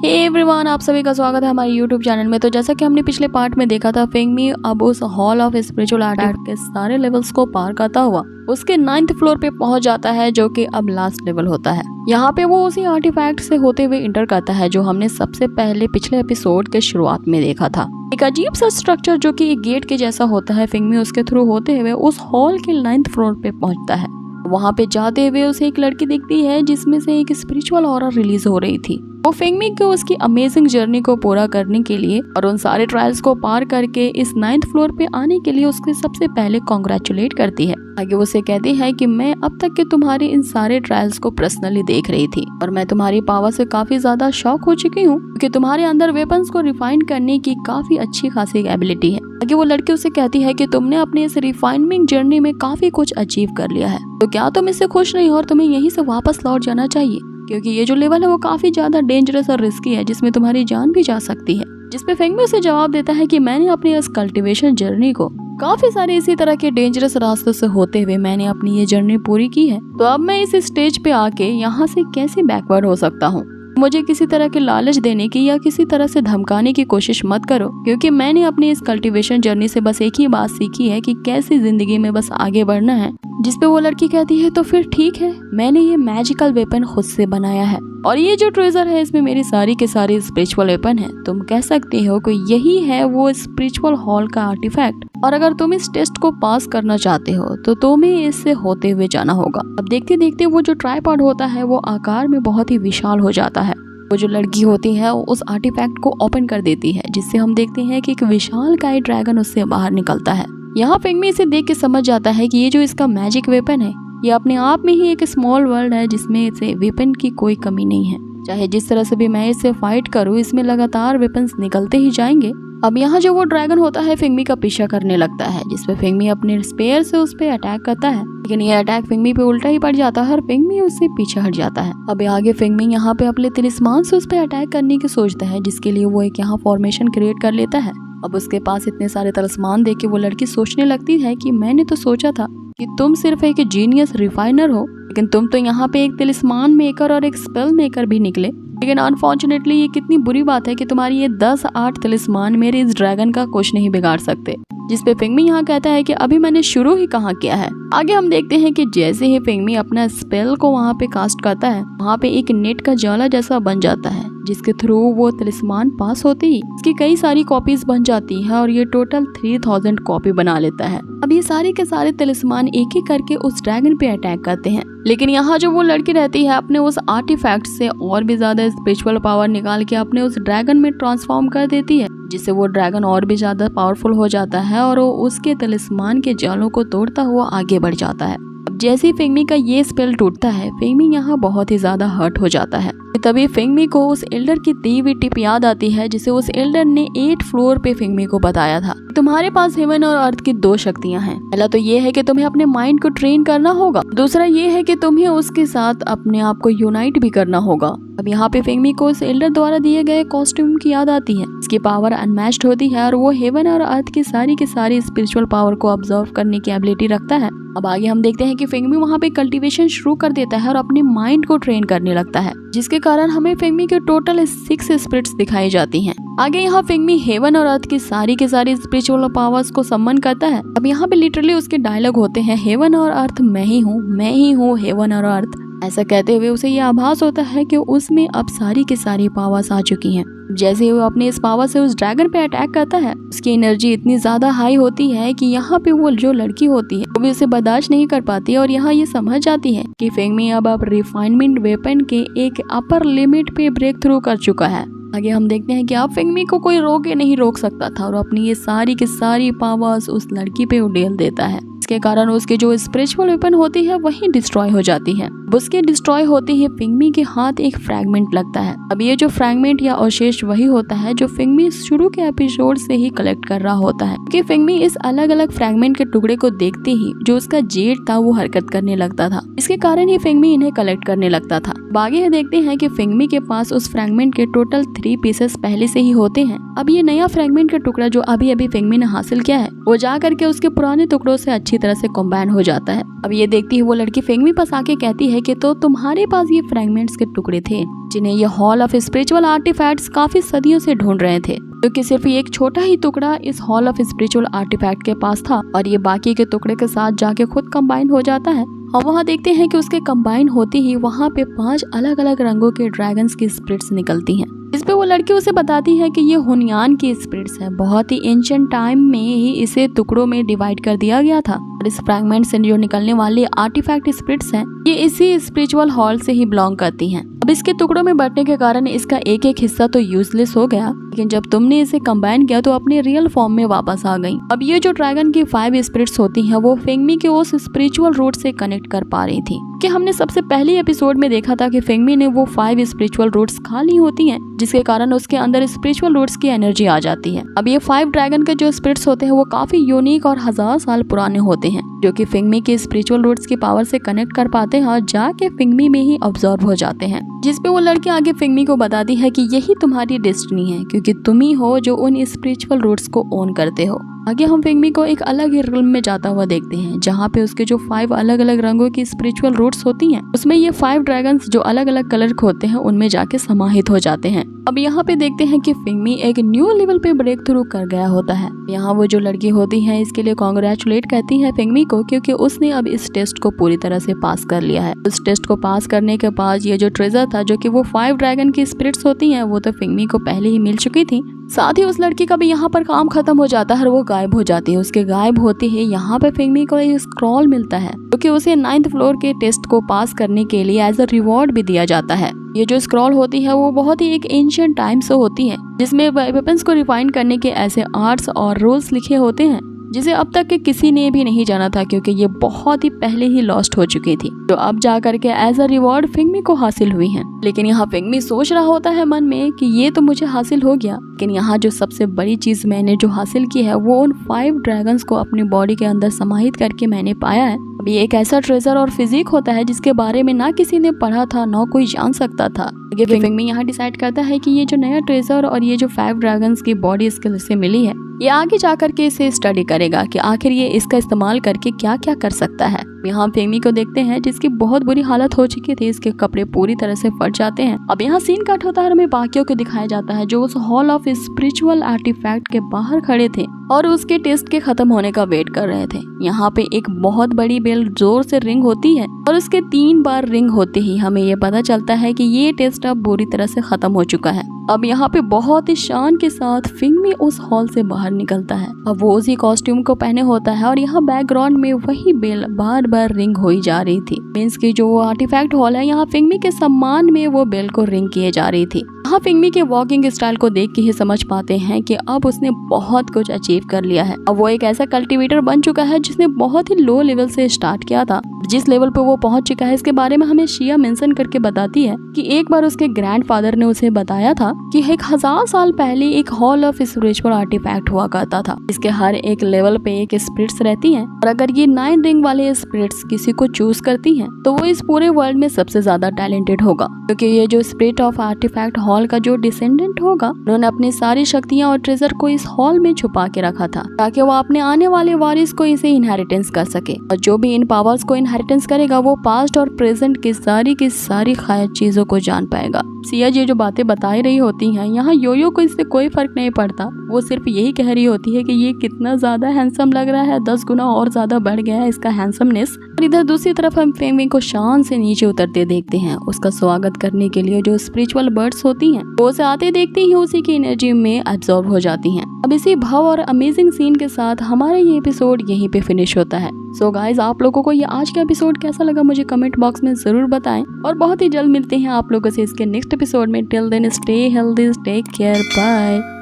Hey everyone, आप सभी का स्वागत है हमारे यूट्यूब चैनल में। तो जैसा कि हमने पिछले पार्ट में देखा था, फेंगमी अब उस हॉल ऑफ स्पिरिचुअल आर्टिफैक्ट के सारे लेवल्स को पार करता हुआ उसके 9th फ्लोर पे पहुंच जाता है, जो कि अब लास्ट लेवल होता है। यहाँ पे वो उसी आर्टिफैक्ट से होते हुए इंटर करता है जो हमने सबसे पहले पिछले एपिसोड के शुरुआत में देखा था। एक अजीब सा स्ट्रक्चर जो कि एक गेट के जैसा होता है। फेंगमी उसके थ्रू होते हुए उस हॉल के 9th फ्लोर पे पहुंचता है। वहाँ पे जाते हुए उसे एक लड़की दिखती है जिसमें से एक स्पिरिचुअल ऑरा रिलीज हो रही थी। वो फेंगमी को उसकी अमेजिंग जर्नी को पूरा करने के लिए और उन सारे ट्रायल्स को पार करके इस 9th फ्लोर पे आने के लिए उसके सबसे पहले कॉन्ग्रेचुलेट करती है। आगे वो उसे कहती है कि मैं अब तक के तुम्हारे इन सारे ट्रायल्स को पर्सनली देख रही थी और मैं तुम्हारी पावर से काफी ज्यादा शॉक हो चुकी हूँ क्योंकि तुम्हारे अंदर वेपन्स को रिफाइन करने की काफी अच्छी खासी एबिलिटी है। आगे वो लड़की उसे कहती है कि तुमने अपने इस रिफाइनमेंट जर्नी में काफी कुछ अचीव कर लिया है, तो क्या तुम इससे खुश नहीं हो और तुम्हें यहीं से वापस लौट जाना चाहिए, क्योंकि ये जो लेवल है वो काफी ज्यादा डेंजरस और रिस्की है जिसमें तुम्हारी जान भी जा सकती है। जिसपे फेंगमी उसे जवाब देता है कि मैंने अपनी इस कल्टीवेशन जर्नी को काफी सारे इसी तरह के डेंजरस रास्तों से होते हुए मैंने अपनी ये जर्नी पूरी की है, तो अब मैं इस स्टेज पे आके यहाँ से कैसे बैकवर्ड हो सकता हूँ। मुझे किसी तरह के लालच देने की या किसी तरह से धमकाने की कोशिश मत करो, क्योंकि मैंने अपनी इस कल्टीवेशन जर्नी से बस एक ही बात सीखी है कि कैसे जिंदगी में बस आगे बढ़ना है। जिसपे वो लड़की कहती है तो फिर ठीक है, मैंने ये मैजिकल वेपन खुद से बनाया है और ये जो ट्रेजर है इसमें मेरी सारी के सारी स्पिरिचुअल वेपन है। तुम कह सकते हो कि यही है वो स्पिरिचुअल हॉल का आर्टिफैक्ट, और अगर तुम इस टेस्ट को पास करना चाहते हो तो तुम्हें इससे होते हुए जाना होगा। अब देखते देखते वो जो ट्राइपॉड होता है वो आकार में बहुत ही विशाल हो जाता है। वो जो लड़की होती है उस आर्टिफैक्ट को ओपन कर देती है, जिससे हम देखते हैं कि एक विशालकाय ड्रैगन उससे बाहर निकलता है। यहाँ फेंगमी इसे देख के समझ जाता है कि ये जो इसका मैजिक वेपन है ये अपने आप में ही एक स्मॉल वर्ल्ड है जिसमें इसे वेपन की कोई कमी नहीं है। चाहे जिस तरह से भी मैं इससे फाइट करूँ, इसमें लगातार वेपन्स निकलते ही जाएंगे। अब यहाँ जो वो ड्रैगन होता है फेंगमी का पीछा करने लगता है, जिसपे फेंगमी अपने स्पेयर से उस पे अटैक करता है, लेकिन ये अटैक फेंगमी पे उल्टा ही पड़ जाता है और फेंगमी उससे पीछे हट जाता है। अब आगे फेंगमी यहाँ पे अपने तिलिस्मान से उस पे अटैक करने की सोचता है, जिसके लिए वो एक यहाँ फॉर्मेशन क्रिएट कर लेता है। अब उसके पास इतने सारे तलिस्मान देख के वो लड़की सोचने लगती है कि मैंने तो सोचा था कि तुम सिर्फ एक जीनियस रिफाइनर हो, लेकिन तुम तो यहाँ पे एक तिलिस्मान मेकर और एक स्पेल मेकर भी निकले। लेकिन अनफॉर्चुनेटली ये कितनी बुरी बात है कि तुम्हारी ये 10-8 तिलिस्मान मेरे इस ड्रैगन का कुछ नहीं बिगाड़ सकते। जिसपे फेंगमी यहाँ कहता है कि अभी मैंने शुरू ही कहाँ किया है। आगे हम देखते हैं कि जैसे ही फेंगमी अपना स्पेल को वहाँ पे कास्ट करता है, वहाँ पे एक नेट का जाला जैसा बन जाता है, जिसके थ्रू वो तिलिस्मान पास होते ही इसकी कई सारी कॉपीज बन जाती है और ये टोटल 3000 कॉपी बना लेता है। अब ये सारे के सारे तिलिस्मान एक एक करके उस ड्रैगन पे अटैक करते हैं, लेकिन यहाँ जो वो लड़की रहती है अपने उस आर्टिफैक्ट से और भी ज्यादा स्पिरिचुअल पावर निकाल के अपने उस ड्रैगन में ट्रांसफॉर्म कर देती है, जिससे वो ड्रैगन और भी ज्यादा पावरफुल हो जाता है और वो उसके तिलिस्मान के जालों को तोड़ता हुआ आगे बढ़ जाता है। अब जैसे ही फेंगमी का ये स्पेल टूटता है, फेंगमी यहाँ बहुत ही ज्यादा हर्ट हो जाता है। तभी फेंगमी को उस एल्डर की दी हुई टिप याद आती है, जिसे उस एल्डर ने 8th फ्लोर पे फेंगमी को बताया था। तुम्हारे पास हेवन और अर्थ की 2 शक्तियां हैं। पहला तो ये है कि तुम्हें अपने माइंड को ट्रेन करना होगा, दूसरा ये है कि तुम्हें उसके साथ अपने आप को यूनाइट भी करना होगा। अब यहाँ पे फेंगमी को उस एल्डर द्वारा दिए गए कॉस्ट्यूम की याद आती है। इसकी पावर अनमैच्ड होती है और वो हेवन और अर्थ की सारी स्पिरिचुअल पावर को ऑब्जर्व करने की एबिलिटी रखता है। अब आगे हम देखते हैं कि फेंगमी वहाँ पे कल्टीवेशन शुरू कर देता है और अपने माइंड को ट्रेन करने लगता है, जिसके कारण हमें फेंगमी के टोटल 6 स्पिरिट्स दिखाई जाती हैं। आगे यहाँ फेंगमी हेवन और अर्थ की सारी स्पिरिचुअल पावर्स को सम्मन करता है। अब यहाँ पे लिटरली उसके डायलॉग होते हैं, हेवन और अर्थ मैं ही हूँ हेवन और अर्थ। ऐसा कहते हुए उसे ये आभास होता है कि उसमें अब सारी की सारी पावर्स आ चुकी हैं। जैसे ही वो अपने इस पावर से उस ड्रैगन पे अटैक करता है, उसकी एनर्जी इतनी ज्यादा हाई होती है कि यहाँ पे वो जो लड़की होती है वो भी उसे बर्दाश्त नहीं कर पाती और यहाँ ये समझ जाती है कि फेंगमी अब रिफाइनमेंट वेपन के एक अपर लिमिट पे ब्रेक थ्रू कर चुका है। आगे हम देखते हैं कि अब फेंगमी को कोई नहीं रोक सकता था और अपनी ये सारी की सारी पावर्स उस लड़की पे उड़ेल देता है। इसके कारण उसके जो स्पिरिचुअल वेपन होती है वही डिस्ट्रॉय हो जाती है। उसके डिस्ट्रॉय होते ही फेंगमी के हाथ एक फ्रैगमेंट लगता है। अब ये जो फ्रैगमेंट या अवशेष वही होता है जो फेंगमी शुरू के एपिसोड से ही कलेक्ट कर रहा होता है, कि फेंगमी इस अलग अलग फ्रैगमेंट के टुकड़े को देखते ही जो उसका जेड था वो हरकत करने लगता था। इसके कारण ही फेंगमी इन्हें कलेक्ट करने लगता था। आगे देखते हैं कि फेंगमी के पास उस फ्रैगमेंट के टोटल 3 पीसेस पहले से ही होते हैं। अब ये नया फ्रैगमेंट का टुकड़ा जो अभी फेंगमी ने हासिल किया है, वो जा करके उसके पुराने टुकड़ों से अच्छी तरह से कंबाइन हो जाता है। अब ये देखती है वो लड़की फेंगमी पास आके कहती है कि तो तुम्हारे पास ये फ्रैगमेंट्स के टुकड़े थे जिन्हें ये हॉल ऑफ स्पिरिचुअल आर्टिफैक्ट्स काफी सदियों से ढूंढ रहे थे, क्योंकि सिर्फ एक छोटा ही टुकड़ा इस हॉल ऑफ स्पिरिचुअल आर्टिफैक्ट के पास था और ये बाकी के टुकड़े के साथ जाके खुद कंबाइन हो जाता है। हम वहाँ देखते हैं कि उसके कंबाइन होते ही वहाँ पे 5 अलग अलग रंगों के ड्रैगन्स की स्पिरिट्स निकलती हैं, जिस पे वो लड़की उसे बताती है कि ये हुनयान की स्पिरिट्स है। बहुत ही एंशिएंट टाइम में ही इसे टुकड़ों में डिवाइड कर दिया गया था और इस फ्रैगमेंट से जो निकलने वाली आर्टिफैक्ट स्पिरिट्स हैं ये इसी स्पिरिचुअल हॉल से ही बिलोंग करती हैं। अब इसके टुकड़ों में बंटने के कारण इसका एक एक हिस्सा तो यूजलेस हो गया, लेकिन जब तुमने इसे कंबाइन किया तो अपने रियल फॉर्म में वापस आ गई। अब ये जो ड्रैगन की 5 स्पिरिट्स होती हैं वो फेंगमी के उस स्पिरिचुअल रूट से कनेक्ट कर पा रही थी कि हमने सबसे पहले एपिसोड में देखा था कि फेंगमी ने वो 5 स्पिरिचुअल रूट्स खा ली होती हैं, जिसके कारण उसके अंदर स्पिरिचुअल रूट्स की एनर्जी आ जाती है। अब ये 5 ड्रैगन के जो स्पिरिट्स होते हैं वो काफी यूनिक और 1000 साल पुराने होते हैं, जो कि फेंगमी के स्पिरिचुअल रूट्स की पावर से कनेक्ट कर पाते हैं और जाके फेंगमी में ही ऑब्जर्व हो जाते हैं, जिसपे वो लड़की आगे फेंगमी को बताती है कि यही तुम्हारी डेस्टिनी है, क्योंकि तुम ही हो जो उन स्पिरिचुअल रूट्स को ओन करते हो। आगे हम फेंगमी को एक अलग ही रिल्म में जाता हुआ देखते हैं, जहाँ पे उसके जो 5 अलग अलग रंगों की स्पिरिचुअल रूट्स होती हैं उसमें ये 5 ड्रैगन्स जो अलग अलग कलर के होते हैं उनमें जाके समाहित हो जाते हैं। अब यहाँ पे देखते हैं कि फेंगमी एक न्यू लेवल पे ब्रेक थ्रू कर गया होता है। यहाँ वो जो लड़की होती है इसके लिए कॉन्ग्रेचुलेट कहती है फेंगमी को, क्योंकि उसने अब इस टेस्ट को पूरी तरह से पास कर लिया है। उस टेस्ट को पास करने के बाद ये जो ट्रेजर था जो कि वो 5 ड्रैगन की स्पिरिट्स होती हैं वो तो फेंगमी को पहले ही मिल चुकी थी। साथ ही उस लड़की का भी यहाँ पर काम खत्म हो जाता है और वो गायब हो जाती है। उसके गायब होते ही यहाँ पे फेंगमी को एक स्क्रॉल मिलता है, क्योंकि उसे 9th फ्लोर के टेस्ट को पास करने के लिए एज अ रिवॉर्ड भी दिया जाता है। ये जो स्क्रॉल होती है वो बहुत ही एक एंशिएंट टाइम से होती है, जिसमें वेपन्स को रिफाइन करने के ऐसे आर्ट्स और रूल्स लिखे होते हैं जिसे अब तक के किसी ने भी नहीं जाना था, क्योंकि ये बहुत ही पहले ही लॉस्ट हो चुकी थी, जो अब जा करके एज अ रिवॉर्ड फेंगमी को हासिल हुई हैं। लेकिन यहाँ फेंगमी सोच रहा होता है मन में कि ये तो मुझे हासिल हो गया, लेकिन यहाँ जो सबसे बड़ी चीज मैंने जो हासिल की है वो उन 5 ड्रैगन्स को अपनी बॉडी के अंदर समाहित करके मैंने पाया है। अब ये एक ऐसा ट्रेजर और फिजिक होता है जिसके बारे में ना किसी ने पढ़ा था ना कोई जान सकता था। फेंगमी यहाँ डिसाइड करता है कि ये जो नया ट्रेजर और ये जो 5 ड्रैगन्स की बॉडी स्किल से मिली है ये आगे जाकर के इसे स्टडी करेगा कि आखिर ये इसका इस्तेमाल करके क्या क्या कर सकता है। यहाँ फेंगमी को देखते हैं जिसकी बहुत बुरी हालत हो चुकी थी, इसके कपड़े पूरी तरह से फट जाते हैं। अब यहाँ सीन कट होता है और हमें बाकियों को दिखाया जाता है जो उस हॉल ऑफ स्पिरिचुअल आर्टिफैक्ट के बाहर खड़े थे और उसके टेस्ट के खत्म होने का वेट कर रहे थे। यहाँ पे एक बहुत बड़ी बेल जोर से रिंग होती है और उसके 3 बार रिंग होते ही हमें ये पता चलता है कि ये टेस्ट अब बुरी तरह से खत्म हो चुका है। अब यहाँ पे बहुत ही शान के साथ फेंगमी उस हॉल से बाहर निकलता है। अब वो उसी कॉस्ट्यूम को पहने होता है और यहाँ बैकग्राउंड में वही बेल बार बार रिंग होई जा रही थी। मींस की जो आर्टिफैक्ट हॉल है यहाँ फेंगमी के सम्मान में वो बेल को रिंग किए जा रही थी। यहाँ फेंगमी के वॉकिंग स्टाइल को देख के ही समझ पाते हैं कि अब उसने बहुत कुछ अचीव कर लिया है। अब वो एक ऐसा कल्टीवेटर बन चुका है जिसने बहुत ही लो लेवल से स्टार्ट किया था। जिस लेवल पे वो पहुंच चुका है इसके बारे में हमें शिया मेंशन करके बताती है कि एक बार उसके ग्रैंडफादर ने उसे बताया था कि 1000 साल पहले एक हॉल ऑफ स्पिरिचुअल आर्टिफैक्ट हुआ करता था। इसके हर एक लेवल पे एक स्पिरिट्स रहती हैं और अगर ये 9 रिंग वाले स्पिरिट्स किसी को चूज करती हैं तो वो इस पूरे वर्ल्ड में सबसे ज्यादा टैलेंटेड होगा, क्योंकि ये जो स्पिरिट ऑफ आर्टिफैक्ट हॉल का जो डिसेंडेंट होगा उन्होंने अपनी सारी शक्तियां और ट्रेजर को इस हॉल में छुपा के रखा था ताकि वो अपने आने वाले वारिस को इसे इनहेरिटेंस कर सके, और जो भी इन पावर्स को इनहेरिटेंस करेगा वो पास्ट और प्रेजेंट की सारी खायद चीजों को जान पाएगा। सिया जी जो बातें बता रही होती हैं यहाँ योयो को इससे कोई फर्क नहीं पड़ता, वो सिर्फ यही कह रही होती है कि ये कितना ज्यादा हैंडसम लग रहा है, 10 गुना और ज्यादा बढ़ गया है इसका हैंडसमनेस। और इधर दूसरी तरफ हम फेंगमी को शान से नीचे उतरते देखते हैं। उसका स्वागत करने के लिए जो स्पिरिचुअल बर्ड्स होती हैं वो उसे आते देखते ही उसी की एनर्जी में एब्जॉर्ब हो जाती हैं। अब इसी भाव और अमेजिंग सीन के साथ हमारा ये एपिसोड यहीं पे फिनिश होता है। सो गाइज आप लोगों को ये आज का एपिसोड कैसा लगा मुझे कमेंट बॉक्स में जरूर बताएं और बहुत ही जल्द मिलते हैं आप लोगों से इसके नेक्स्ट एपिसोड में। Till then stay healthy, take care, bye.